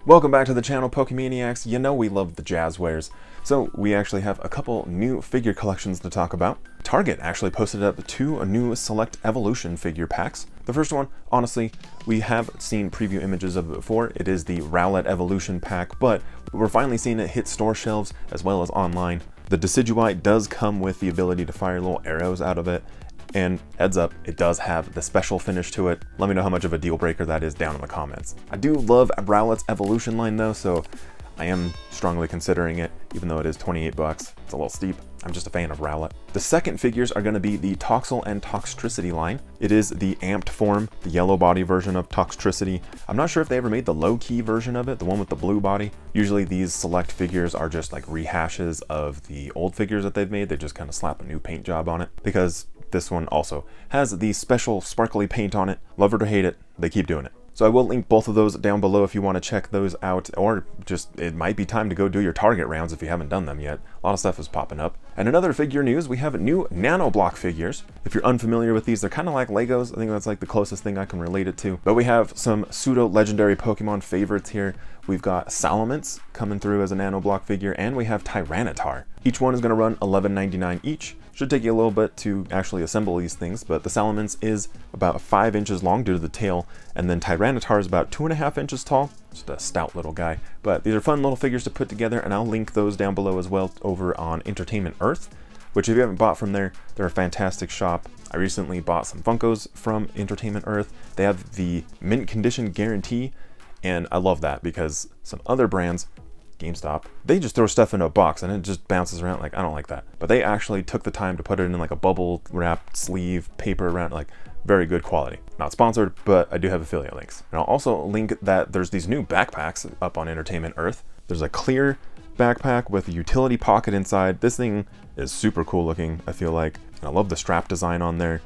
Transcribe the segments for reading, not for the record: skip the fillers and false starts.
Welcome back to the channel, Pokemaniacs. You know we love the Jazwares. So we actually have a couple new figure collections to talk about. Target actually posted up two new Select Evolution figure packs. The first one, honestly, we have seen preview images of it before. It is the Rowlet Evolution pack, but we're finally seeing it hit store shelves as well as online. The Decidueye does come with the ability to fire little arrows out of it. And heads up, it does have the special finish to it. Let me know how much of a deal breaker that is down in the comments. I do love Rowlet's Evolution line though, so I am strongly considering it, even though it is 28 bucks. It's a little steep. I'm just a fan of Rowlet. The second figures are going to be the Toxel and Toxtricity line. It is the amped form, the yellow body version of Toxtricity. I'm not sure if they ever made the low-key version of it, the one with the blue body. Usually these select figures are just like rehashes of the old figures that they've made. They just kind of slap a new paint job on it, because this one also has the special sparkly paint on it. Love it or hate it, they keep doing it. So I will link both of those down below if you want to check those out, or just it might be time to go do your Target rounds if you haven't done them yet. A lot of stuff is popping up. And another figure news, we have new nano block figures. If you're unfamiliar with these, they're kind of like Legos. I think that's like the closest thing I can relate it to. But we have some pseudo legendary Pokemon favorites here. We've got Salamence coming through as a nano block figure, and we have Tyranitar. Each one is going to run $11.99 each. Should take you a little bit to actually assemble these things, but the Salamence is about 5 inches long due to the tail, and then Tyranitar is about 2.5 inches tall. Just a stout little guy. But these are fun little figures to put together, and I'll link those down below as well over on Entertainment Earth, which if you haven't bought from there, they're a fantastic shop. I recently bought some Funkos from Entertainment Earth. They have the mint condition guarantee, and I love that because some other brands, GameStop, they just throw stuff into a box and it just bounces around. Like, I don't like that. But they actually took the time to put it in like a bubble wrap sleeve paper around, like very good quality. Not sponsored, but I do have affiliate links. And I'll also link that there's these new backpacks up on Entertainment Earth. There's a clear backpack with a utility pocket inside. This thing is super cool looking, I feel like. And I love the strap design on there.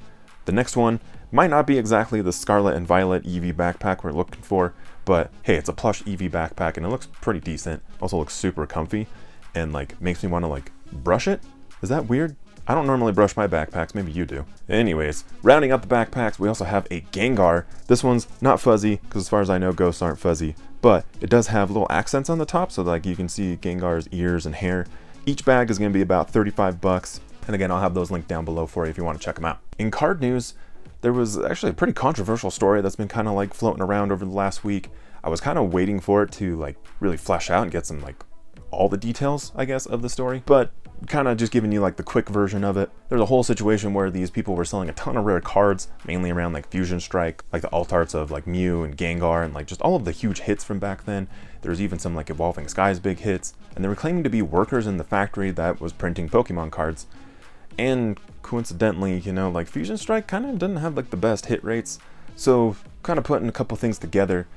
The next one might not be exactly the Scarlet and Violet Eevee backpack we're looking for, but hey, it's a plush Eevee backpack and it looks pretty decent. Also looks super comfy and like makes me want to like brush it. Is that weird? I don't normally brush my backpacks, maybe you do. Anyways, rounding up the backpacks, we also have a Gengar. This one's not fuzzy, because as far as I know, ghosts aren't fuzzy, but it does have little accents on the top, so like you can see Gengar's ears and hair. Each bag is going to be about 35 bucks. And again, I'll have those linked down below for you if you want to check them out. In card news, there was actually a pretty controversial story that's been kind of like floating around over the last week. I was kind of waiting for it to like really flesh out and get some like all the details, I guess, of the story, but kind of just giving you like the quick version of it. There's a whole situation where these people were selling a ton of rare cards, mainly around like Fusion Strike, like the alt arts of like Mew and Gengar and like just all of the huge hits from back then. There's even some like Evolving Skies big hits, and they were claiming to be workers in the factory that was printing Pokemon cards. And coincidentally, you know, like Fusion Strike kind of doesn't have like the best hit rates. So kind of putting a couple things together,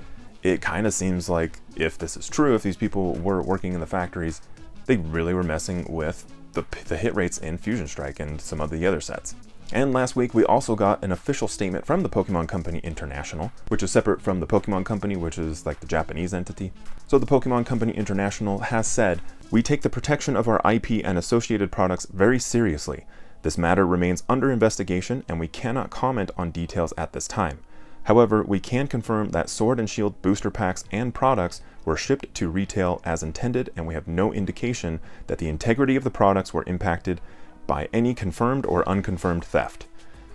it kind of seems like if this is true, if these people were working in the factories, they really were messing with the hit rates in Fusion Strike and some of the other sets. And last week we also got an official statement from the Pokemon Company International, which is separate from the Pokemon Company, which is like the Japanese entity. So the Pokemon Company International has said, "We take the protection of our IP and associated products very seriously. This matter remains under investigation and we cannot comment on details at this time. However, we can confirm that Sword and Shield booster packs and products were shipped to retail as intended, and we have no indication that the integrity of the products were impacted by any confirmed or unconfirmed theft.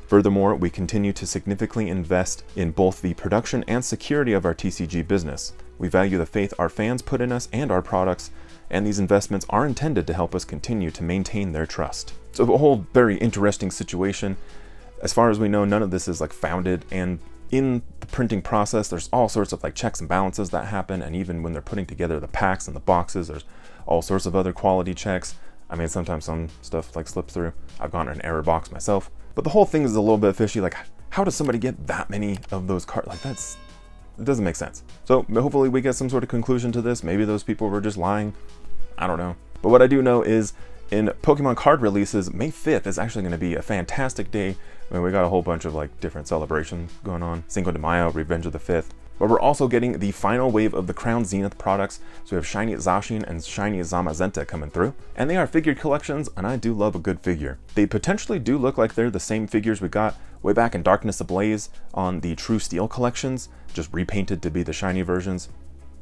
Furthermore, we continue to significantly invest in both the production and security of our TCG business. We value the faith our fans put in us and our products, and these investments are intended to help us continue to maintain their trust." So a whole very interesting situation. As far as we know, none of this is like founded, and in the printing process, there's all sorts of like checks and balances that happen, and even when they're putting together the packs and the boxes, there's all sorts of other quality checks. I mean, sometimes some stuff like slips through. I've gotten an error box myself, but the whole thing is a little bit fishy. Like, how does somebody get that many of those cards? Like, it doesn't make sense. So hopefully we get some sort of conclusion to this. Maybe those people were just lying. I don't know. But what I do know is in Pokemon card releases, May 5th is actually going to be a fantastic day. I mean, we got a whole bunch of like different celebrations going on. Cinco de Mayo, Revenge of the 5th. But we're also getting the final wave of the Crown Zenith products. So we have Shiny Zacian and Shiny Zamazenta coming through. And they are figured collections, and I do love a good figure. They potentially do look like they're the same figures we got way back in Darkness Ablaze on the True Steel collections, just repainted to be the shiny versions.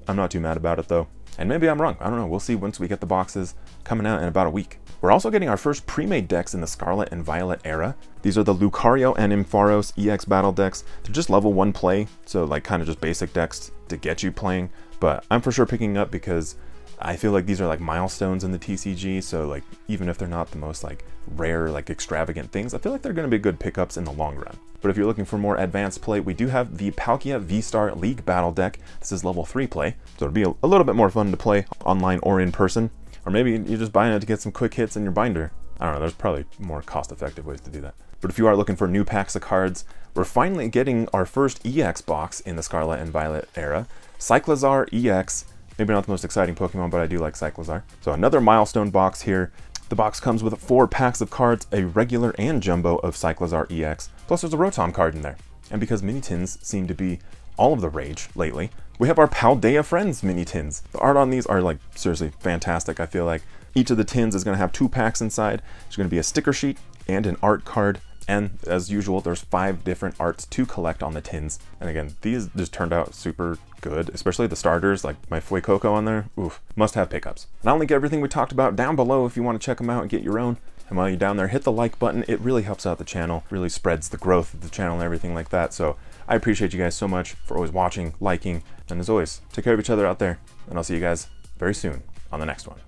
I'm not too mad about it though. And maybe I'm wrong. I don't know. We'll see once we get the boxes coming out in about a week. We're also getting our first pre-made decks in the Scarlet and Violet era. These are the Lucario and Ampharos EX battle decks. They're just level 1 play, so like kind of just basic decks to get you playing. But I'm for sure picking up because I feel like these are like milestones in the TCG, so like even if they're not the most like rare, like extravagant things, I feel like they're going to be good pickups in the long run. But if you're looking for more advanced play, we do have the Palkia V-Star League Battle deck. This is level 3 play, so it'll be a little bit more fun to play online or in person. Or maybe you're just buying it to get some quick hits in your binder. I don't know, there's probably more cost-effective ways to do that. But if you are looking for new packs of cards, we're finally getting our first EX box in the Scarlet and Violet era. Cyclizar EX. Maybe not the most exciting Pokemon, but I do like Cyclizar. So another milestone box here. The box comes with 4 packs of cards, a regular and jumbo of Cyclizar EX, plus there's a Rotom card in there. And because mini tins seem to be all of the rage lately, we have our Paldea Friends mini tins. The art on these are like seriously fantastic. I feel like each of the tins is going to have 2 packs inside. There's going to be a sticker sheet and an art card. And as usual, there's 5 different arts to collect on the tins. And again, these just turned out super good, especially the starters, like my Fuecoco on there. Oof, must have pickups. And I'll link everything we talked about down below if you want to check them out and get your own. And while you're down there, hit the like button. It really helps out the channel, really spreads the growth of the channel and everything like that. So I appreciate you guys so much for always watching, liking, and as always, take care of each other out there. And I'll see you guys very soon on the next one.